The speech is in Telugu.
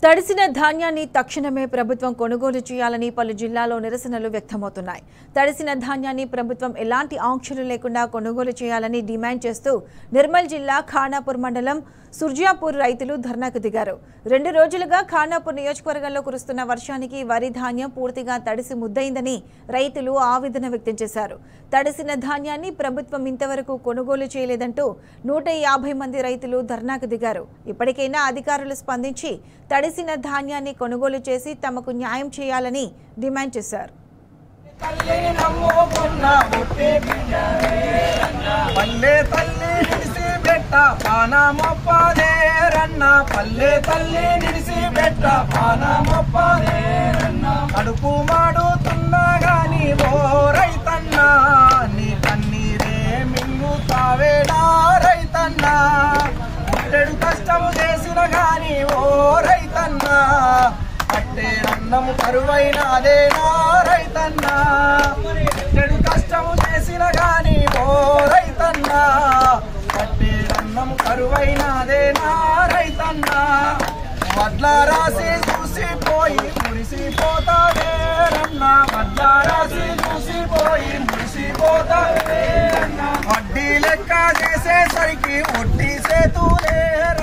తడిసిన ధాన్యాన్ని తక్షణమే ప్రభుత్వం కొనుగోలు చేయాలని పలు జిల్లాల్లో నిరసనలు వ్యక్తమవుతున్నాయి. తడిసిన ధాన్యాన్ని ప్రభుత్వం ఎలాంటి ఆంక్షలు లేకుండా కొనుగోలు చేయాలని డిమాండ్ చేస్తూ నిర్మల్ జిల్లా ఖానాపూర్ మండలం సుర్జాపూర్ రైతులు ధర్నాకు దిగారు. 2 రోజులుగా ఖానాపూర్ నియోజకవర్గంలో కురుస్తున్న వర్షానికి వరి ధాన్యం పూర్తిగా తడిసి ముద్దయిందని రైతులు ఆవేదన వ్యక్తం చేశారు. తడిసిన ధాన్యాన్ని ప్రభుత్వం ఇంతవరకు కొనుగోలు చేయలేదంటూ 150 మంది రైతులు ధర్నాకు దిగారు. ఇప్పటికైనా అధికారులు స్పందించి తడిసిన ధాన్యాన్ని కొనుగోలు చేసి తమకు న్యాయం చేయాలని డిమాండ్ చేశారు. కడుపు మాడుతున్నా గాని ఓ రైతన్నా నీ కన్నీరే మింగుతావేడా రైతన్నా పుట్టెడు కష్టము చేసిన గాని ఓ రైతన్నా అట్టేడన్నము కరువైనాదేనా రైతన్నా పుట్టెడు కష్టము చేసిన గాని ఓ రైతన్నా అట్టేడన్నము కరువైనాదేనా రైతన్నా వడ్ల రాసి చూసిపోయి మురిసిపోతావేరన్నా వడ్ల రాసి చూసిపోయి మురిసిపోతావేరన్నా వడ్డీ లెక్క చేసేసరికి వడ్డీ సేతులేరన్నా